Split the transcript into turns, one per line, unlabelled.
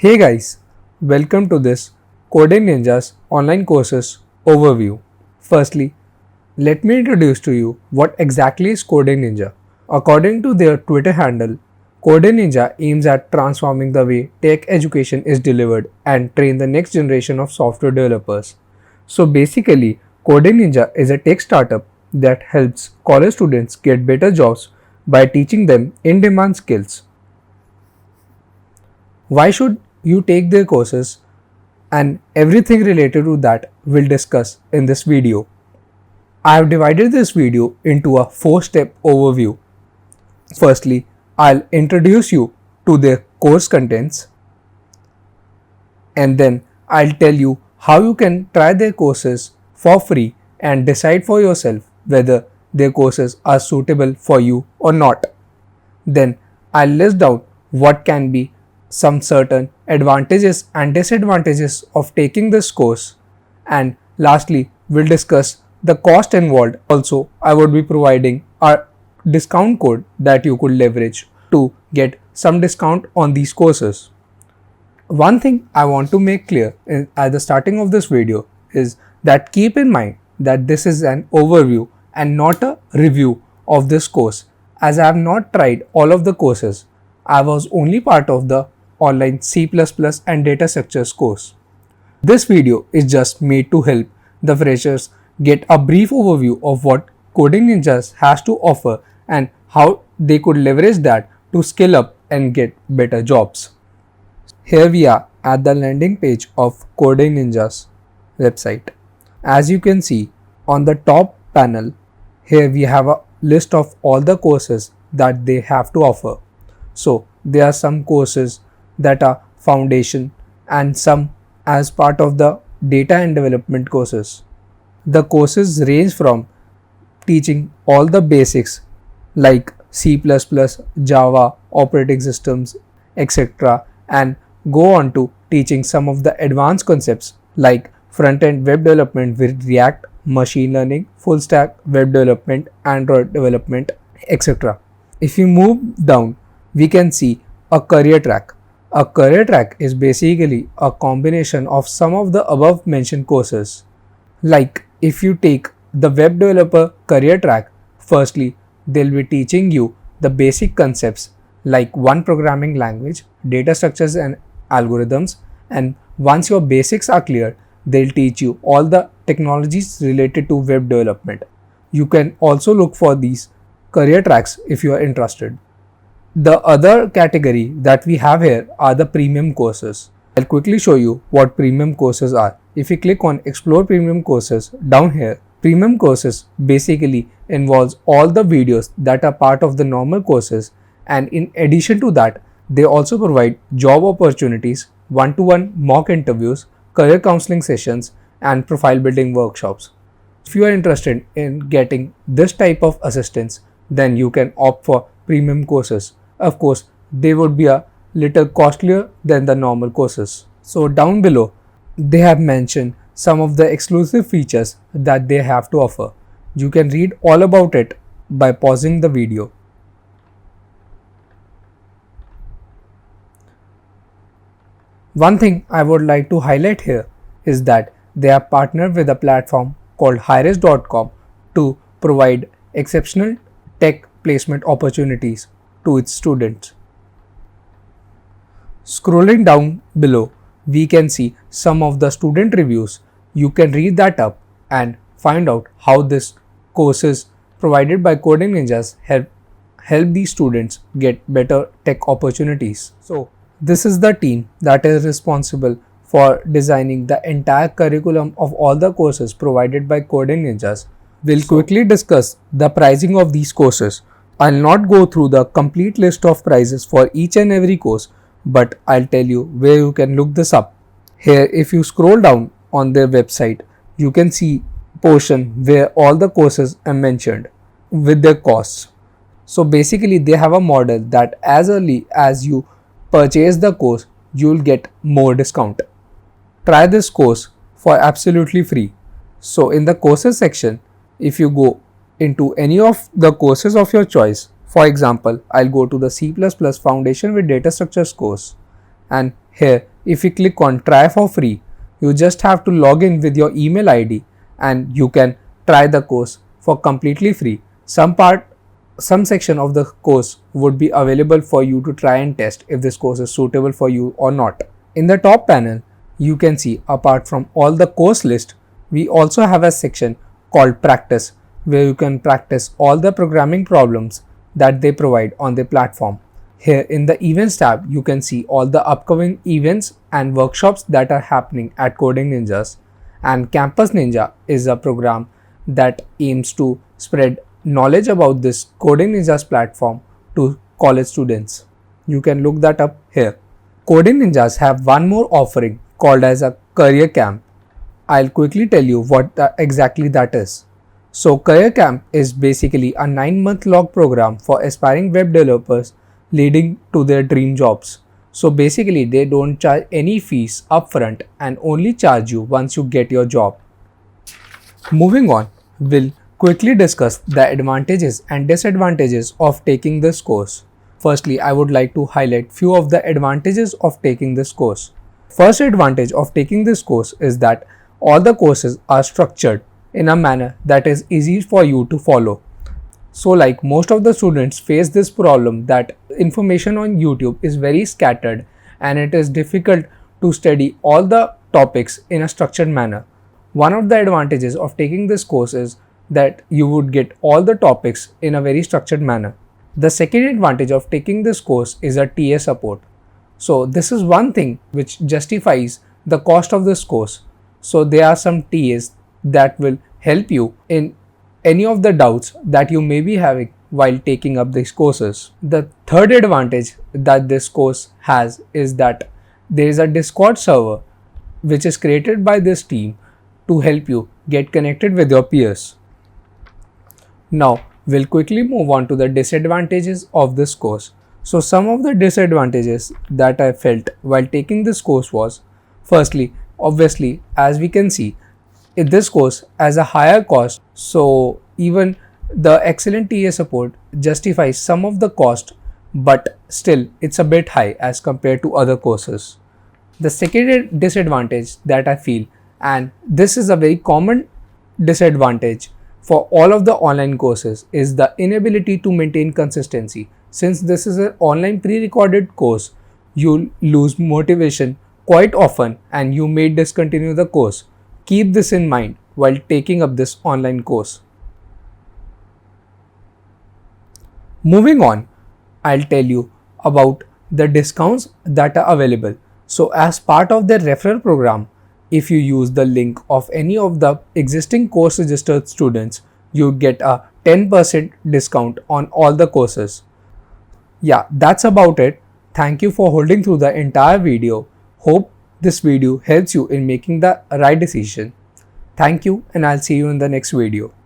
Hey guys, welcome to this Coding Ninjas online courses overview. Firstly, let me introduce to you what exactly is Coding Ninja. According to their Twitter handle, Coding Ninja aims at transforming the way tech education is delivered and train the next generation of software developers. So basically, Coding Ninja is a tech startup that helps college students get better jobs by teaching them in-demand skills. Why should you take their courses? And everything related to that we'll discuss in this video. I have divided this video into a 4-step overview. Firstly, I'll introduce you to their course contents, and then I'll tell you how you can try their courses for free and decide for yourself whether their courses are suitable for you or not. Then I'll list down what can be some certain advantages and disadvantages of taking this course, and lastly we'll discuss the cost involved. Also, I would be providing a discount code that you could leverage to get some discount on these courses. One thing I want to make clear at the starting of this video is that keep in mind that this is an overview and not a review of this course, as I have not tried all of the courses. I was only part of the online C++ and data structures course. This video is just made to help the freshers get a brief overview of what Coding Ninjas has to offer and how they could leverage that to skill up and get better jobs. Here we are at the landing page of Coding Ninjas website. As you can see on the top panel, here we have a list of all the courses that they have to offer. So there are some courses that are foundation and some as part of the data and development courses. The courses range from teaching all the basics like C++, Java, operating systems, etc., and go on to teaching some of the advanced concepts like front-end web development with React, machine learning, full stack web development, Android development, etc. If you move down, we can see a career track. A career track is basically a combination of some of the above mentioned courses. Like if you take the web developer career track, firstly they'll be teaching you the basic concepts like one programming language, data structures and algorithms, and once your basics are clear, they'll teach you all the technologies related to web development. You can also look for these career tracks if you are interested. The other category that we have here are the premium courses. I'll quickly show you what premium courses are. If you click on explore premium courses down here, premium courses basically involves all the videos that are part of the normal courses, and in addition to that, they also provide job opportunities, one-to-one mock interviews, career counseling sessions, and profile building workshops. If you are interested in getting this type of assistance, then you can opt for premium courses. Of course, they would be a little costlier than the normal courses. So down below, they have mentioned some of the exclusive features that they have to offer. You can read all about it by pausing the video. One thing I would like to highlight here is that they are partnered with a platform called Hirist.com to provide exceptional tech placement opportunities to its students. Scrolling down below, we can see some of the student reviews. You can read that up and find out how this courses provided by Coding Ninjas help these students get better tech opportunities. So this is the team that is responsible for designing the entire curriculum of all the courses provided by Coding Ninjas. We'll quickly discuss the pricing of these courses. I'll not go through the complete list of prices for each and every course, but I'll tell you where you can look this up. Here, if you scroll down on their website, you can see a portion where all the courses are mentioned with their costs. So basically, they have a model that as early as you purchase the course, you'll get more discount. Try this course for absolutely free. So in the courses section, if you go into any of the courses of your choice, for example, I'll go to the C++ Foundation with Data Structures course. And here, if you click on try for free, you just have to log in with your email ID and you can try the course for completely free. Some section of the course would be available for you to try and test if this course is suitable for you or not. In the top panel, you can see apart from all the course list, we also have a section called practice where you can practice all the programming problems that they provide on their platform. Here in the events tab, you can see all the upcoming events and workshops that are happening at Coding Ninjas. And Campus Ninja is a program that aims to spread knowledge about this Coding Ninjas platform to college students. You can look that up here. Coding Ninjas have one more offering called as a career camp. I'll quickly tell you what exactly that is. So career camp is basically a 9-month long program for aspiring web developers leading to their dream jobs. So basically they don't charge any fees upfront and only charge you once you get your job. Moving on, we'll quickly discuss the advantages and disadvantages of taking this course. Firstly, I would like to highlight few of the advantages of taking this course. First advantage of taking this course is that all the courses are structured in a manner that is easy for you to follow. So like most of the students face this problem that information on YouTube is very scattered and it is difficult to study all the topics in a structured manner. One of the advantages of taking this course is that you would get all the topics in a very structured manner. The second advantage of taking this course is a TA support. So this is one thing which justifies the cost of this course. So there are some TAs that will help you in any of the doubts that you may be having while taking up these courses. The third advantage that this course has is that there is a Discord server which is created by this team to help you get connected with your peers. Now we'll quickly move on to the disadvantages of this course. So some of the disadvantages that I felt while taking this course was, firstly, obviously, as we can see, this course has a higher cost, so even the excellent TA support justifies some of the cost, but still it's a bit high as compared to other courses. The second disadvantage that I feel, and this is a very common disadvantage for all of the online courses, is the inability to maintain consistency. Since this is an online pre-recorded course, you'll lose motivation quite often and you may discontinue the course. Keep this in mind while taking up this online course. Moving on, I'll tell you about the discounts that are available. So as part of the referral program, if you use the link of any of the existing course registered students, you get a 10% discount on all the courses. Yeah, that's about it. Thank you for holding through the entire video. Hope this video helps you in making the right decision. Thank you and I'll see you in the next video.